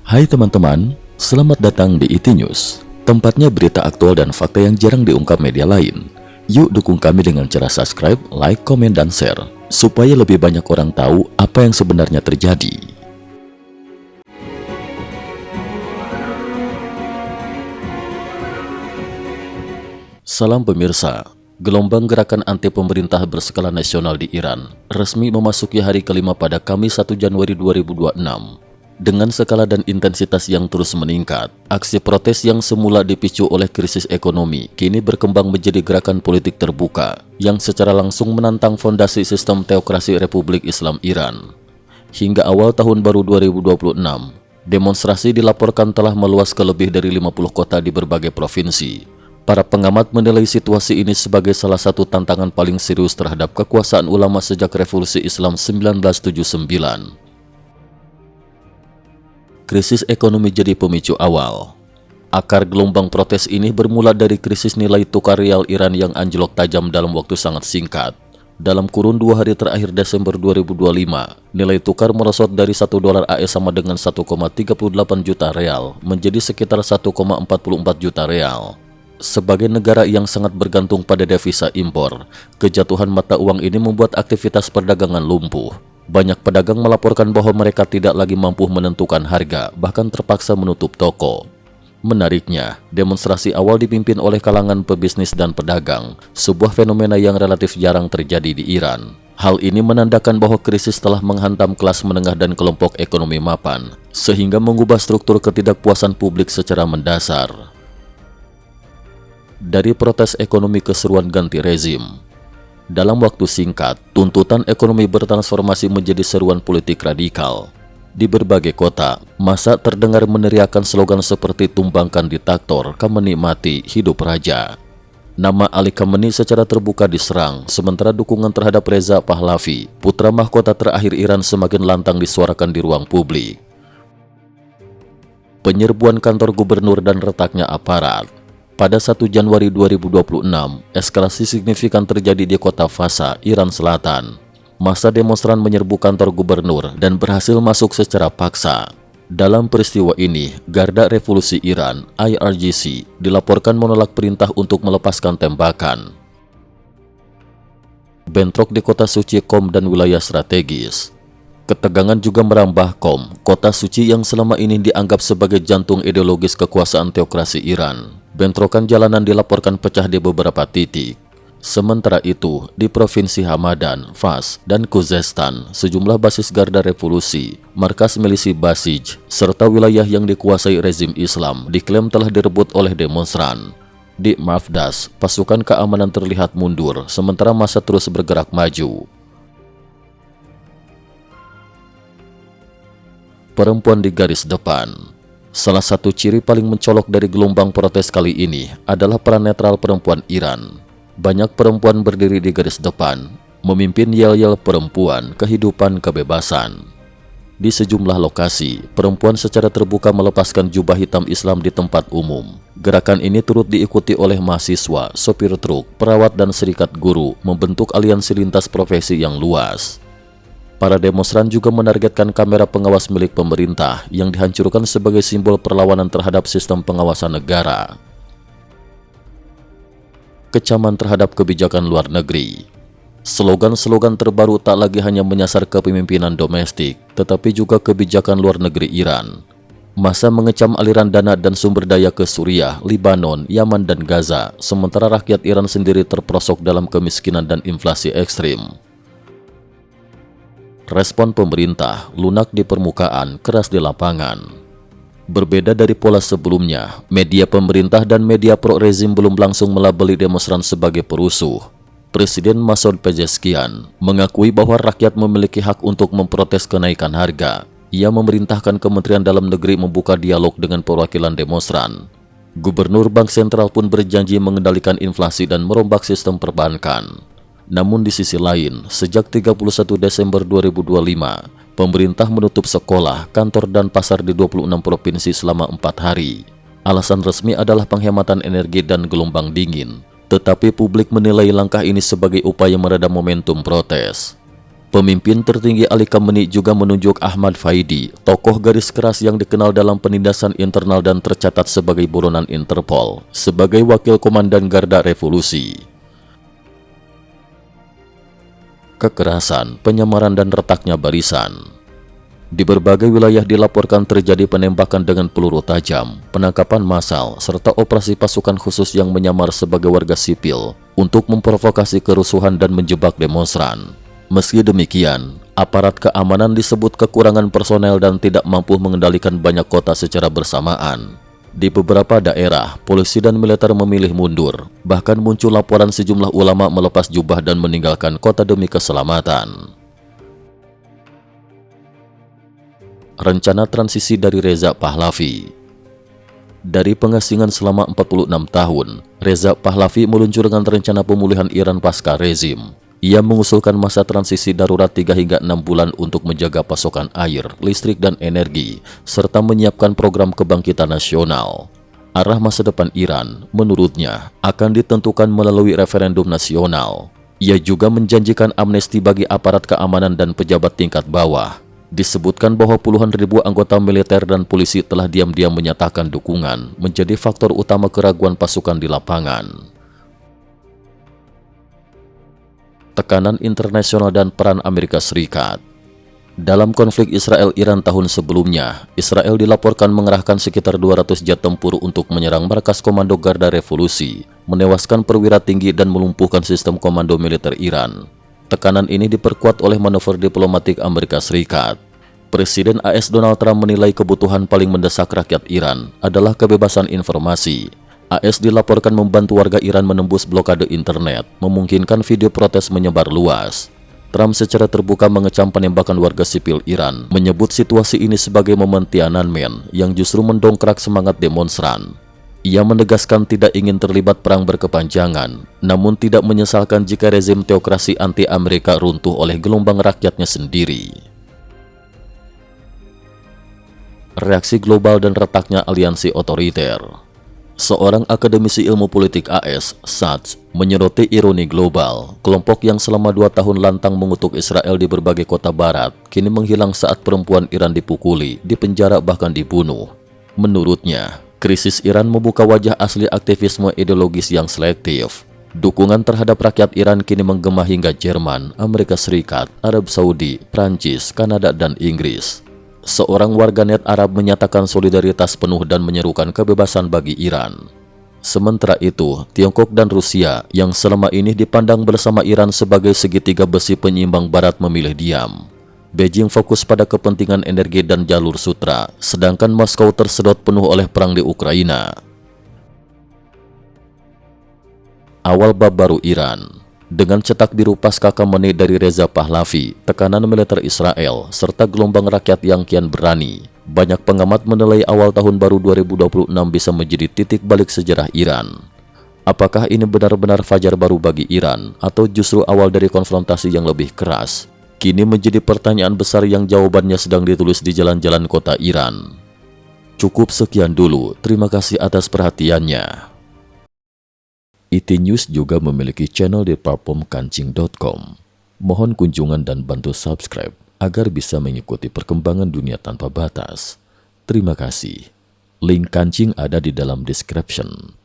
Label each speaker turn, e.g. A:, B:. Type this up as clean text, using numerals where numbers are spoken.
A: Hai teman-teman, selamat datang di IT News, tempatnya berita aktual dan fakta yang jarang diungkap media lain. Yuk dukung kami dengan cara subscribe, like, komen, dan share, supaya lebih banyak orang tahu apa yang sebenarnya terjadi. Salam pemirsa, gelombang gerakan anti pemerintah berskala nasional di Iran resmi memasuki hari kelima pada Kamis 1 Januari 2026. Dengan skala dan intensitas yang terus meningkat, aksi protes yang semula dipicu oleh krisis ekonomi kini berkembang menjadi gerakan politik terbuka yang secara langsung menantang fondasi sistem teokrasi Republik Islam Iran. Hingga awal tahun baru 2026, demonstrasi dilaporkan telah meluas ke lebih dari 50 kota di berbagai provinsi. Para pengamat menilai situasi ini sebagai salah satu tantangan paling serius terhadap kekuasaan ulama sejak Revolusi Islam 1979. Krisis ekonomi jadi pemicu awal. Akar gelombang protes ini bermula dari krisis nilai tukar rial Iran yang anjlok tajam dalam waktu sangat singkat. Dalam kurun 2 hari terakhir Desember 2025, nilai tukar merosot dari $1 AS sama dengan 1,38 juta real menjadi sekitar 1,44 juta real. Sebagai negara yang sangat bergantung pada devisa impor, kejatuhan mata uang ini membuat aktivitas perdagangan lumpuh. Banyak pedagang melaporkan bahwa mereka tidak lagi mampu menentukan harga, bahkan terpaksa menutup toko. Menariknya, demonstrasi awal dipimpin oleh kalangan pebisnis dan pedagang, sebuah fenomena yang relatif jarang terjadi di Iran. Hal ini menandakan bahwa krisis telah menghantam kelas menengah dan kelompok ekonomi mapan, sehingga mengubah struktur ketidakpuasan publik secara mendasar. Dari protes ekonomi ke seruan ganti rezim. Dalam waktu singkat, tuntutan ekonomi bertransformasi menjadi seruan politik radikal. Di berbagai kota, massa terdengar meneriakkan slogan seperti tumbangkan diktator, kami nikmati hidup raja. Nama Ali Khamenei secara terbuka diserang, sementara dukungan terhadap Reza Pahlavi, putra mahkota terakhir Iran, semakin lantang disuarakan di ruang publik. Penyerbuan kantor gubernur dan retaknya aparat. Pada 1 Januari 2026, eskalasi signifikan terjadi di kota Fasa, Iran Selatan. Massa demonstran menyerbu kantor gubernur dan berhasil masuk secara paksa. Dalam peristiwa ini, Garda Revolusi Iran (IRGC) dilaporkan menolak perintah untuk melepaskan tembakan. Bentrok di kota suci Qom dan wilayah strategis. Ketegangan juga merambah Qom, kota suci yang selama ini dianggap sebagai jantung ideologis kekuasaan teokrasi Iran. Bentrokan jalanan dilaporkan pecah di beberapa titik. Sementara itu, di Provinsi Hamadan, Fars, dan Khuzestan, sejumlah basis Garda Revolusi, markas milisi Basij, serta wilayah yang dikuasai rezim Islam diklaim telah direbut oleh demonstran. Di Mafdas, pasukan keamanan terlihat mundur, sementara massa terus bergerak maju. Perempuan di garis depan. Salah satu ciri paling mencolok dari gelombang protes kali ini adalah peran netral perempuan Iran. Banyak perempuan berdiri di garis depan, memimpin yel-yel perempuan, kehidupan, kebebasan. Di sejumlah lokasi, perempuan secara terbuka melepaskan jubah hitam Islam di tempat umum. Gerakan ini turut diikuti oleh mahasiswa, sopir truk, perawat, dan serikat guru, membentuk aliansi lintas profesi yang luas. Para demonstran juga menargetkan kamera pengawas milik pemerintah yang dihancurkan sebagai simbol perlawanan terhadap sistem pengawasan negara. Kecaman terhadap kebijakan luar negeri. Slogan-slogan terbaru tak lagi hanya menyasar kepemimpinan domestik, tetapi juga kebijakan luar negeri Iran. Massa mengecam aliran dana dan sumber daya ke Suriah, Libanon, Yaman, dan Gaza, sementara rakyat Iran sendiri terperosok dalam kemiskinan dan inflasi ekstrim. Respon pemerintah lunak di permukaan, keras di lapangan. Berbeda dari pola sebelumnya, media pemerintah dan media pro-rezim belum langsung melabeli demonstran sebagai perusuh. Presiden Masoud Pezeshkian mengakui bahwa rakyat memiliki hak untuk memprotes kenaikan harga. Ia memerintahkan Kementerian Dalam Negeri membuka dialog dengan perwakilan demonstran. Gubernur Bank Sentral pun berjanji mengendalikan inflasi dan merombak sistem perbankan. Namun di sisi lain, sejak 31 Desember 2025, pemerintah menutup sekolah, kantor, dan pasar di 26 provinsi selama 4 hari. Alasan resmi adalah penghematan energi dan gelombang dingin, tetapi publik menilai langkah ini sebagai upaya meredam momentum protes. Pemimpin tertinggi Ali Khamenei juga menunjuk Ahmad Faidi, tokoh garis keras yang dikenal dalam penindasan internal dan tercatat sebagai buronan Interpol, sebagai wakil komandan Garda Revolusi. Kekerasan, penyamaran dan retaknya barisan. Di berbagai wilayah dilaporkan terjadi penembakan dengan peluru tajam, penangkapan massal, serta operasi pasukan khusus yang menyamar sebagai warga sipil untuk memprovokasi kerusuhan dan menjebak demonstran. Meski demikian, aparat keamanan disebut kekurangan personel dan tidak mampu mengendalikan banyak kota secara bersamaan. Di beberapa daerah, polisi dan militer memilih mundur. Bahkan muncul laporan sejumlah ulama melepas jubah dan meninggalkan kota demi keselamatan. Rencana transisi dari Reza Pahlavi. Dari pengasingan selama 46 tahun, Reza Pahlavi meluncurkan rencana pemulihan Iran pasca rezim. Ia mengusulkan masa transisi darurat 3 hingga 6 bulan untuk menjaga pasokan air, listrik, dan energi, serta menyiapkan program kebangkitan nasional. Arah masa depan Iran, menurutnya, akan ditentukan melalui referendum nasional. Ia juga menjanjikan amnesti bagi aparat keamanan dan pejabat tingkat bawah. Disebutkan bahwa puluhan ribu anggota militer dan polisi telah diam-diam menyatakan dukungan, menjadi faktor utama keraguan pasukan di lapangan. Tekanan internasional dan peran Amerika Serikat. Dalam konflik Israel-Iran tahun sebelumnya, Israel dilaporkan mengerahkan sekitar 200 jet tempur untuk menyerang markas komando Garda Revolusi, menewaskan perwira tinggi dan melumpuhkan sistem komando militer Iran. Tekanan ini diperkuat oleh manuver diplomatik Amerika Serikat. Presiden AS Donald Trump menilai kebutuhan paling mendesak rakyat Iran adalah kebebasan informasi. AS dilaporkan membantu warga Iran menembus blokade internet, memungkinkan video protes menyebar luas. Trump secara terbuka mengecam penembakan warga sipil Iran, menyebut situasi ini sebagai momen Tiananmen yang justru mendongkrak semangat demonstran. Ia menegaskan tidak ingin terlibat perang berkepanjangan, namun tidak menyesalkan jika rezim teokrasi anti-Amerika runtuh oleh gelombang rakyatnya sendiri. Reaksi global dan retaknya aliansi otoriter. Seorang akademisi ilmu politik AS, Satz, menyoroti ironi global. Kelompok yang selama 2 tahun lantang mengutuk Israel di berbagai kota barat, kini menghilang saat perempuan Iran dipukuli, dipenjara bahkan dibunuh. Menurutnya, krisis Iran membuka wajah asli aktivisme ideologis yang selektif. Dukungan terhadap rakyat Iran kini menggema hingga Jerman, Amerika Serikat, Arab Saudi, Prancis, Kanada, dan Inggris. Seorang warganet Arab menyatakan solidaritas penuh dan menyerukan kebebasan bagi Iran. Sementara itu, Tiongkok dan Rusia yang selama ini dipandang bersama Iran sebagai segitiga besi penyeimbang Barat memilih diam. Beijing fokus pada kepentingan energi dan jalur sutra, sedangkan Moskow tersedot penuh oleh perang di Ukraina. Awal bab baru Iran. Dengan cetak biru pasca Khamenei dari Reza Pahlavi, tekanan militer Israel, serta gelombang rakyat yang kian berani, banyak pengamat menilai awal tahun baru 2026 bisa menjadi titik balik sejarah Iran. Apakah ini benar-benar fajar baru bagi Iran, atau justru awal dari konfrontasi yang lebih keras? Kini menjadi pertanyaan besar yang jawabannya sedang ditulis di jalan-jalan kota Iran. Cukup sekian dulu, terima kasih atas perhatiannya. IT News juga memiliki channel di platform kancing.com. Mohon kunjungan dan bantu subscribe agar bisa mengikuti perkembangan dunia tanpa batas. Terima kasih. Link kancing ada di dalam description.